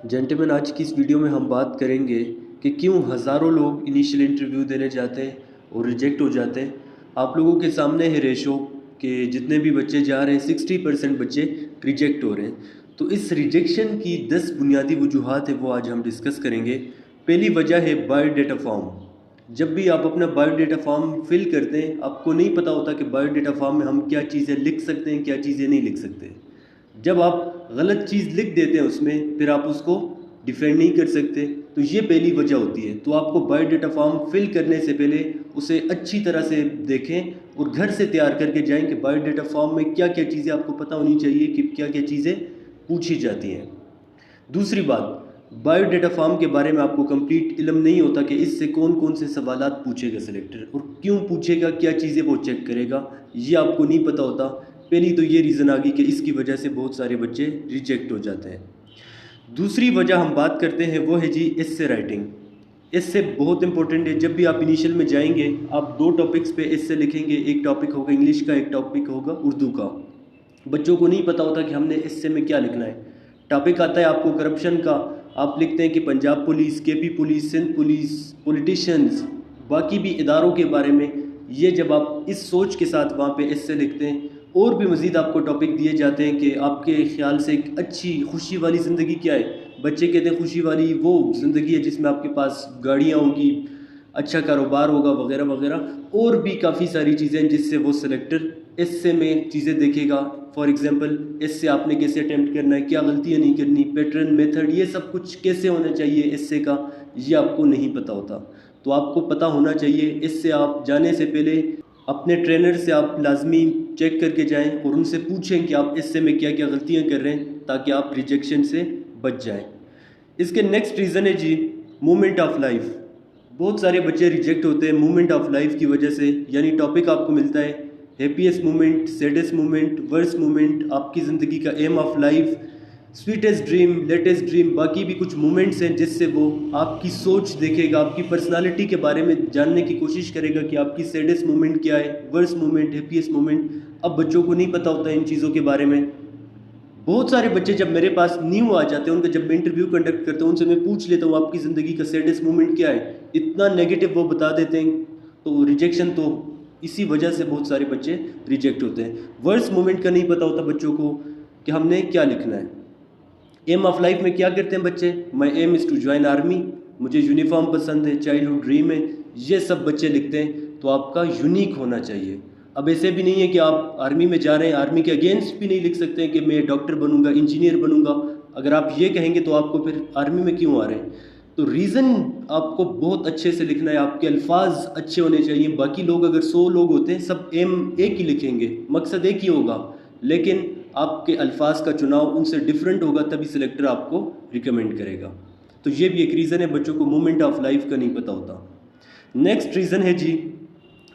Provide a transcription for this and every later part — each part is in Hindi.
जेंटलमैन, आज की इस वीडियो में हम बात करेंगे कि क्यों हज़ारों लोग इनिशियल इंटरव्यू देने जाते हैं और रिजेक्ट हो जाते हैं। आप लोगों के सामने है रेशो कि जितने भी बच्चे जा रहे हैं 60% बच्चे रिजेक्ट हो रहे हैं। तो इस रिजेक्शन की 10 बुनियादी वजूहात है वो आज हम डिस्कस करेंगे। पहली वजह है बायोडेटा फॉर्म। जब भी आप अपना बायोडेटा फॉर्म फिल करते हैं, आपको नहीं पता होता कि बायोडेटा फॉर्म में हम क्या चीज़ें लिख सकते हैं, क्या चीज़ें नहीं लिख सकते। जब आप गलत चीज़ लिख देते हैं उसमें, फिर आप उसको डिफेंड नहीं कर सकते। तो ये पहली वजह होती है। तो आपको बायोडाटा फॉर्म फिल करने से पहले उसे अच्छी तरह से देखें और घर से तैयार करके जाएं कि बायोडाटा फॉर्म में क्या क्या चीज़ें आपको पता होनी चाहिए कि क्या क्या चीज़ें पूछी जाती हैं। दूसरी बात, बायोडाटा फॉर्म के बारे में आपको कंप्लीट इल्म नहीं होता कि इससे कौन कौन से सवालात पूछेगा सिलेक्टर और क्यों पूछेगा, क्या चीज़ें वो चेक करेगा, ये आपको नहीं पता होता। पहली तो ये रीज़न आ गई कि इसकी वजह से बहुत सारे बच्चे रिजेक्ट हो जाते हैं। दूसरी वजह हम बात करते हैं वो है जी एस्से राइटिंग। एस्से बहुत इंपॉर्टेंट है। जब भी आप इनिशियल में जाएंगे, आप दो टॉपिक्स पे एस्से लिखेंगे। एक टॉपिक होगा इंग्लिश का, एक टॉपिक होगा उर्दू का। बच्चों को नहीं पता होता कि हमने एस्से में क्या लिखना है। टॉपिक आता है आपको करप्शन का, आप लिखते हैं कि Punjab police, KP police, Sindh police, politicians, बाकी भी इदारों के बारे में। ये जब आप इस सोच के साथ वहाँ पे एस्से लिखते हैं, और भी मज़ीद आपको टॉपिक दिए जाते हैं कि आपके ख़्याल से एक अच्छी खुशी वाली ज़िंदगी क्या है। बच्चे कहते हैं खुशी वाली वो ज़िंदगी है जिसमें आपके पास गाड़ियाँ होंगी, अच्छा कारोबार होगा, वगैरह वगैरह। और भी काफ़ी सारी चीज़ें जिससे वो सिलेक्टर एस्से में चीज़ें देखेगा। फॉर एग्जांपल, एस्से आपने कैसे अटेम्प्ट करना है, क्या गलतियाँ नहीं करनी, पैटर्न, मेथड, ये सब कुछ कैसे होना चाहिए एस्से का, ये आपको नहीं पता होता। तो आपको पता होना चाहिए। इससे आप जाने से पहले अपने ट्रेनर से आप लाजमी चेक करके जाएं और उनसे पूछें कि आप एस्से में क्या क्या गलतियां कर रहे हैं, ताकि आप रिजेक्शन से बच जाएं। इसके नेक्स्ट रीज़न है जी मोमेंट ऑफ लाइफ। बहुत सारे बच्चे रिजेक्ट होते हैं मोमेंट ऑफ लाइफ की वजह से। यानी टॉपिक आपको मिलता है happiest moment, saddest moment, worst moment, आपकी ज़िंदगी का aim of life, sweetest dream, latest dream, बाकी भी कुछ मोमेंट्स हैं जिससे वो आपकी सोच देखेगा, आपकी पर्सनालिटी के बारे में जानने की कोशिश करेगा कि आपकी सैडेस्ट मोमेंट क्या है, वर्स्ट मोमेंट, हैप्पीएस्ट मोमेंट। अब बच्चों को नहीं पता होता इन चीज़ों के बारे में। बहुत सारे बच्चे जब मेरे पास न्यू आ जाते हैं, उनका जब मैं इंटरव्यू कंडक्ट करता हूँ, उनसे मैं पूछ लेता हूँ आपकी ज़िंदगी का सैडेस्ट मोमेंट क्या है, इतना नेगेटिव वो बता देते हैं। तो रिजेक्शन तो इसी वजह से बहुत सारे बच्चे रिजेक्ट होते हैं। वर्स्ट मोमेंट का नहीं पता होता बच्चों को कि हमने क्या लिखना है। एम ऑफ लाइफ में क्या करते हैं बच्चे, my aim is to join army, मुझे यूनिफॉर्म पसंद है, चाइल्डहुड ड्रीम है, ये सब बच्चे लिखते हैं। तो आपका यूनिक होना चाहिए। अब ऐसे भी नहीं है कि आप आर्मी में जा रहे हैं, आर्मी के अगेंस्ट भी नहीं लिख सकते हैं कि मैं डॉक्टर बनूंगा, इंजीनियर बनूंगा। अगर आप ये कहेंगे तो आपको फिर आर्मी में क्यों आ रहे हैं। तो रीज़न आपको बहुत अच्छे से लिखना है, आपके अल्फाज अच्छे होने चाहिए। बाकी लोग अगर 100 लोग होते हैं, सब एम एक ही लिखेंगे, मकसद एक ही होगा, लेकिन आपके अल्फाज का चुनाव उनसे डिफरेंट होगा, तभी सिलेक्टर आपको रिकमेंड करेगा। तो ये भी एक रीज़न है, बच्चों को मोमेंट ऑफ लाइफ का नहीं पता होता। नेक्स्ट रीज़न है जी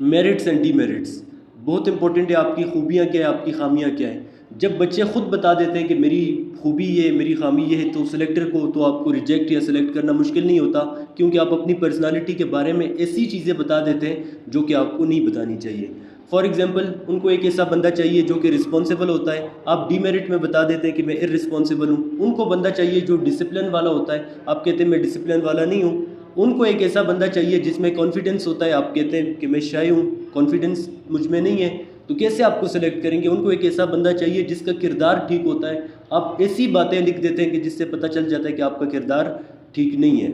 मेरिट्स एंड डीमेरिट्स। बहुत इंपॉर्टेंट है, आपकी खूबियाँ क्या है, आपकी खामियाँ क्या है। जब बच्चे खुद बता देते हैं कि मेरी खूबी ये, मेरी खामी ये है, तो सिलेक्टर को तो आपको रिजेक्ट या सिलेक्ट करना मुश्किल नहीं होता, क्योंकि आप अपनी पर्सनालिटी के बारे में ऐसी चीज़ें बता देते हैं जो कि आपको नहीं बतानी चाहिए। फॉर एग्जांपल, उनको एक ऐसा बंदा चाहिए जो कि रिस्पॉन्सिबल होता है, आप डीमेरिट में बता देते हैं कि मैं इररिस्पॉन्सिबल हूँ। उनको बंदा चाहिए जो डिसिप्लिन वाला होता है, आप कहते हैं मैं डिसिप्लिन वाला नहीं हूँ। उनको एक ऐसा बंदा चाहिए जिसमें कॉन्फिडेंस होता है, आप कहते हैं कि मैं शाय हूँ, कॉन्फिडेंस मुझ में नहीं है। तो कैसे आपको सेलेक्ट करेंगे। उनको एक ऐसा बंदा चाहिए जिसका किरदार ठीक होता है, आप ऐसी बातें लिख देते हैं कि जिससे पता चल जाता है कि आपका किरदार ठीक नहीं है।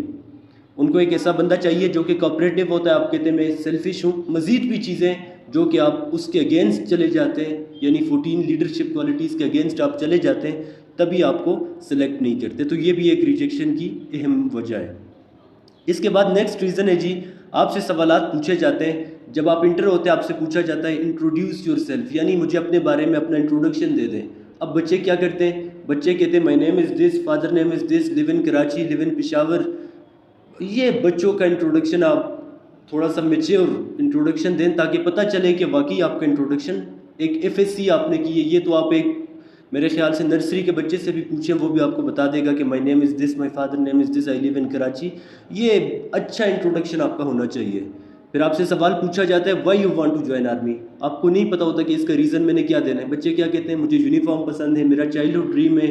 उनको एक ऐसा बंदा चाहिए जो कि कोऑपरेटिव होता है, आप कहते हैं मैं सेल्फिश हूँ, मज़ीद भी चीज़ें जो कि आप उसके अगेंस्ट चले जाते हैं, यानी 14 लीडरशिप क्वालिटीज़ के अगेंस्ट आप चले जाते हैं, तभी आपको सिलेक्ट नहीं करते। तो ये भी एक रिजेक्शन की अहम वजह है। इसके बाद नेक्स्ट रीज़न है जी, आपसे सवालात पूछे जाते हैं। जब आप इंटर होते हैं, आपसे पूछा जाता है इंट्रोड्यूस योर सेल्फ, यानी मुझे अपने बारे में अपना इंट्रोडक्शन दे दें। अब बच्चे क्या करते हैं, बच्चे कहते हैं my name is this, father name is this, live in Karachi, live in Peshawar. ये बच्चों का इंट्रोडक्शन आप थोड़ा सा मेच्योर इंट्रोडक्शन दें, ताकि पता चले कि वाकई आपका इंट्रोडक्शन एक एफएससी आपने की है। ये तो आप एक, मेरे ख्याल से नर्सरी के बच्चे से भी पूछें, वो भी आपको बता देगा कि my name is this, my father name is this, I live in Karachi. ये अच्छा इंट्रोडक्शन आपका होना चाहिए। फिर आपसे सवाल पूछा जाता है why you want to join army, आपको नहीं पता होता कि इसका रीज़न मैंने क्या देना है। बच्चे क्या कहते हैं, मुझे यूनिफॉर्म पसंद है, मेरा चाइल्डहुड ड्रीम है,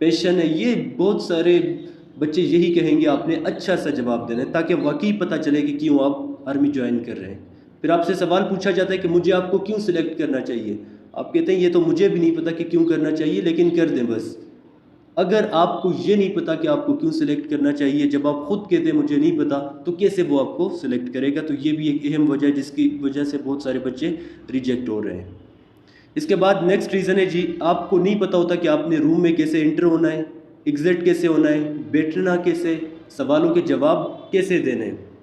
पैशन है, ये बहुत सारे बच्चे यही कहेंगे आपने अच्छा सा जवाब देना है ताकि वाकई पता चले कि क्यों आप आर्मी ज्वाइन कर रहे हैं। फिर आपसे सवाल पूछा जाता है कि मुझे आपको क्यों सिलेक्ट करना चाहिए। आप कहते हैं ये तो मुझे भी नहीं पता कि क्यों करना चाहिए, लेकिन कर दें बस। अगर आपको ये नहीं पता कि आपको क्यों सिलेक्ट करना चाहिए, जब आप खुद कहते हैं मुझे नहीं पता, तो कैसे वो आपको सिलेक्ट करेगा। तो ये भी एक अहम वजह है जिसकी वजह से बहुत सारे बच्चे रिजेक्ट हो रहे हैं। इसके बाद नेक्स्ट रीज़न है जी, आपको नहीं पता होता कि आपने रूम में कैसे एंटर होना है, एग्ज़िट कैसे होना है, बैठना कैसे, सवालों के जवाब कैसे देने हैं।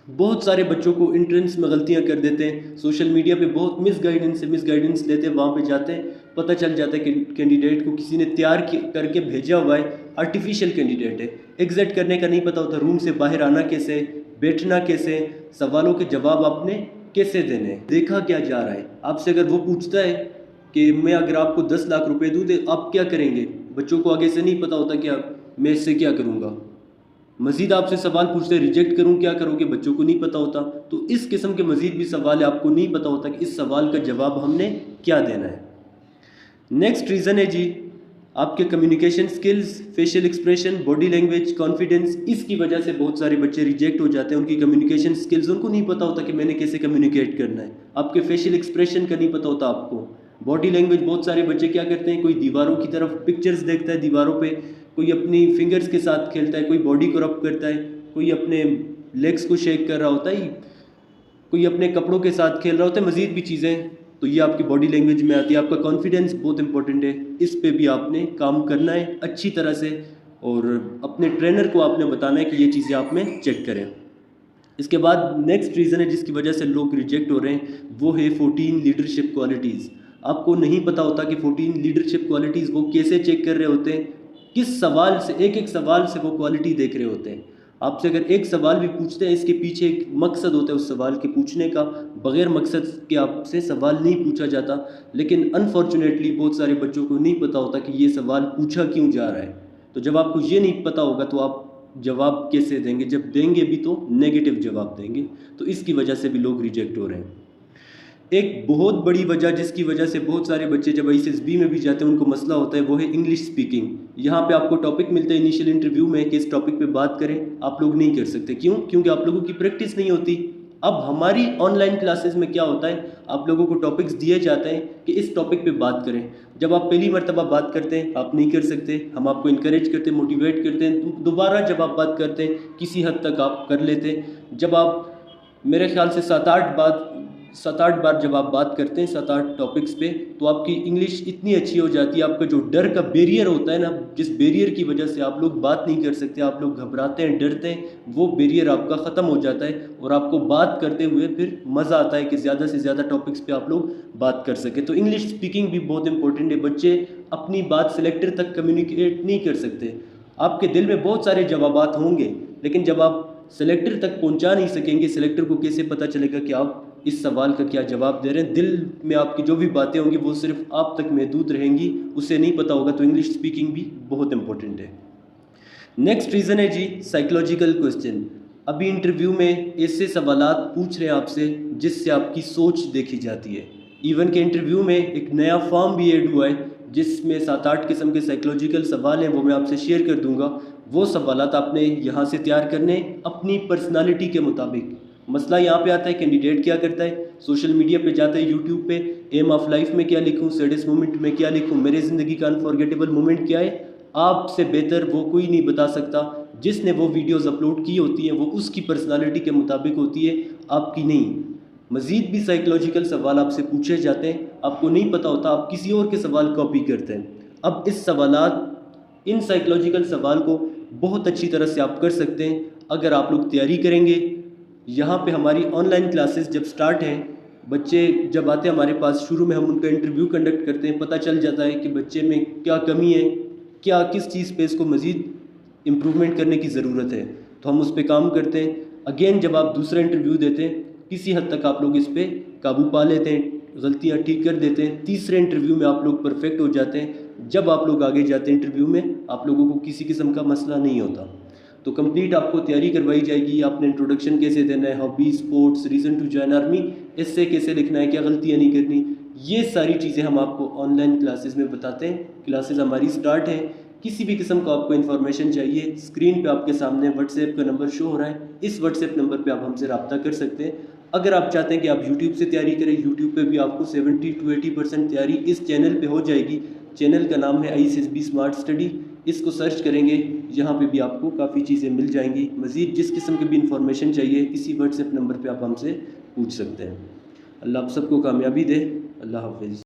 बहुत सारे बच्चों को एंट्रेंस में गलतियां कर देते हैं, सोशल मीडिया पे बहुत मिस गाइडेंस लेते हैं, वहाँ पे जाते हैं, पता चल जाता है कि कैंडिडेट को किसी ने तैयार करके भेजा हुआ है, आर्टिफिशियल कैंडिडेट है। एग्ज़िट करने का नहीं पता होता, रूम से बाहर आना कैसे, बैठना कैसे, सवालों के जवाब आपने कैसे देने हैं, देखा क्या जा रहा है। आपसे अगर वो पूछता है कि मैं अगर आपको 10 लाख रुपए दूँ तो आप क्या करेंगे, बच्चों को आगे से नहीं पता होता कि मैं इससे क्या करूँगा। मज़ीद आपसे सवाल पूछते हैं रिजेक्ट करूं क्या करोगे, बच्चों को नहीं पता होता। तो इस किस्म के मज़ीद भी सवाल है, आपको नहीं पता होता कि इस सवाल का जवाब हमने क्या देना है। नेक्स्ट रीज़न है जी, आपके communication skills, facial expression, body language, confidence, इसकी वजह से बहुत सारे बच्चे रिजेक्ट हो जाते हैं। उनकी कम्युनिकेशन स्किल्स, उनको नहीं पता होता कि मैंने कैसे कम्युनिकेट करना है। आपके फेशियल एक्सप्रेशन का नहीं पता होता आपको। बॉडी लैंग्वेज, बहुत सारे बच्चे क्या करते हैं, कोई दीवारों की तरफ पिक्चर्स देखता है दीवारों पे, कोई अपनी फिंगर्स के साथ खेलता है, कोई बॉडी को रब करता है, कोई अपने लेग्स को शेक कर रहा होता है, कोई अपने कपड़ों के साथ खेल रहा होता है, मज़ीद भी चीज़ें। तो ये आपकी बॉडी लैंग्वेज में आती है। आपका कॉन्फिडेंस बहुत इंपॉर्टेंट है, इस पे भी आपने काम करना है अच्छी तरह से, और अपने ट्रेनर को आपने बताना है कि ये चीज़ें आप में चेक करें। इसके बाद नेक्स्ट रीज़न है जिसकी वजह से लोग रिजेक्ट हो रहे हैं, वो है 14 लीडरशिप क्वालिटीज़। आपको नहीं पता होता कि 14 लीडरशिप क्वालिटीज़ वो कैसे चेक कर रहे होते हैं, किस सवाल से, एक एक सवाल से वो क्वालिटी देख रहे होते हैं। आपसे अगर एक सवाल भी पूछते हैं, इसके पीछे एक मकसद होता है उस सवाल के पूछने का, बग़ैर मकसद के आपसे सवाल नहीं पूछा जाता। लेकिन अनफॉर्चुनेटली बहुत सारे बच्चों को नहीं पता होता कि ये सवाल पूछा क्यों जा रहा है। तो जब आपको ये नहीं पता होगा तो आप जवाब कैसे देंगे, जब देंगे भी तो नेगेटिव जवाब देंगे। तो इसकी वजह से भी लोग रिजेक्ट हो रहे हैं। एक बहुत बड़ी वजह जिसकी वजह से बहुत सारे बच्चे जब ICSB में भी जाते हैं उनको मसला होता है, वो है इंग्लिश स्पीकिंग। यहाँ पे आपको टॉपिक मिलता है इनिशियल इंटरव्यू में कि इस टॉपिक पे बात करें, आप लोग नहीं कर सकते। क्यों? क्योंकि आप लोगों की प्रैक्टिस नहीं होती। अब हमारी ऑनलाइन क्लासेस में क्या होता है, आप लोगों को टॉपिक्स दिए जाते हैं कि इस टॉपिक पे बात करें। जब आप पहली मरतबा बात करते हैं आप नहीं कर सकते, हम आपको इनकरेज करते हैं, मोटिवेट करते हैं, दोबारा जब आप बात करते हैं किसी हद तक आप कर लेते हैं। जब आप मेरे ख्याल से 7-8 बार जब आप बात करते हैं 7-8 टॉपिक्स पे, तो आपकी इंग्लिश इतनी अच्छी हो जाती है। आपका जो डर का बैरियर होता है ना, जिस बैरियर की वजह से आप लोग बात नहीं कर सकते, आप लोग घबराते हैं, डरते हैं, वो बैरियर आपका ख़त्म हो जाता है और आपको बात करते हुए फिर मज़ा आता है कि ज़्यादा से ज़्यादा टॉपिक्स पे आप लोग बात कर सकें। तो इंग्लिश स्पीकिंग भी बहुत इंपॉर्टेंट है। बच्चे अपनी बात सेलेक्टर तक कम्युनिकेट नहीं कर सकते। आपके दिल में बहुत सारे जवाबात होंगे, लेकिन जब आप सेलेक्टर तक पहुंचा नहीं सकेंगे, सेलेक्टर को कैसे पता चलेगा कि आप इस सवाल का क्या जवाब दे रहे हैं। दिल में आपकी जो भी बातें होंगी वो सिर्फ आप तक महदूद रहेंगी, उसे नहीं पता होगा। तो इंग्लिश स्पीकिंग भी बहुत इंपॉर्टेंट है। नेक्स्ट रीज़न है जी, साइकोलॉजिकल क्वेश्चन। अभी इंटरव्यू में ऐसे सवालात पूछ रहे हैं आपसे जिससे आपकी सोच देखी जाती है। इवन के इंटरव्यू में एक नया फॉर्म भी ऐड हुआ है जिसमें 7-8 किस्म के साइकोलॉजिकल सवाल हैं, वो मैं आपसे शेयर कर दूंगा। वो सवालात आपने यहाँ से तैयार करने अपनी पर्सनालिटी के मुताबिक। मसला यहाँ पे आता है, कैंडिडेट क्या करता है, सोशल मीडिया पे जाता है, यूट्यूब पे एम ऑफ लाइफ में क्या लिखूँ, सैडेस्ट मोमेंट में क्या लिखूँ, मेरी ज़िंदगी का अनफॉर्गेटेबल मोमेंट क्या है, आपसे बेहतर वो कोई नहीं बता सकता। जिसने वो वीडियोस अपलोड की होती हैं वो उसकी पर्सनालिटी के मुताबिक होती है, आपकी नहीं। मज़ीद भी साइकोलॉजिकल सवाल आपसे पूछे जाते हैं, आपको नहीं पता होता, आप किसी और के सवाल कॉपी करते हैं। अब इन साइकोलॉजिकल सवाल को बहुत अच्छी तरह से आप कर सकते हैं अगर आप लोग तैयारी करेंगे। यहाँ पे हमारी ऑनलाइन क्लासेस जब स्टार्ट हैं, बच्चे जब आते हैं हमारे पास, शुरू में हम उनका इंटरव्यू कंडक्ट करते हैं, पता चल जाता है कि बच्चे में क्या कमी है, क्या किस चीज़ पे इसको मज़ीद इम्प्रूवमेंट करने की ज़रूरत है, तो हम उस पर काम करते हैं। अगेन जब आप दूसरा इंटरव्यू देते हैं किसी हद तक आप लोग इस पर काबू पा लेते हैं, गलतियाँ ठीक कर देते हैं। तीसरे इंटरव्यू में आप लोग परफेक्ट हो जाते हैं। जब आप लोग आगे जाते हैं इंटरव्यू में, आप लोगों को किसी किस्म का मसला नहीं होता। तो कंप्लीट आपको तैयारी करवाई जाएगी। आपने इंट्रोडक्शन कैसे देना है, hobby, sports, reason to join army, इससे कैसे लिखना है, क्या गलतियाँ नहीं करनी, ये सारी चीज़ें हम आपको ऑनलाइन क्लासेस में बताते हैं। क्लासेस हमारी स्टार्ट है किसी भी किस्म का आपको इन्फॉर्मेशन चाहिए, स्क्रीन पे आपके सामने व्हाट्सएप का नंबर शो हो रहा है, इस व्हाट्सएप नंबर पे आप हमसे रब्ता कर सकते हैं। अगर आप चाहते हैं कि आप यूट्यूब से तैयारी करें, यूट्यूब पे भी आपको 70 to 80% तैयारी इस चैनल पे हो जाएगी। चैनल का नाम है ISSB स्मार्ट स्टडी, इसको सर्च करेंगे, यहाँ पे भी आपको काफ़ी चीज़ें मिल जाएंगी। मज़ीद जिस किस्म की भी इंफॉर्मेशन चाहिए इसी व्हाट्सएप नंबर पे आप हमसे पूछ सकते हैं। अल्लाह आप सबको कामयाबी दे। अल्लाह हाफिज़।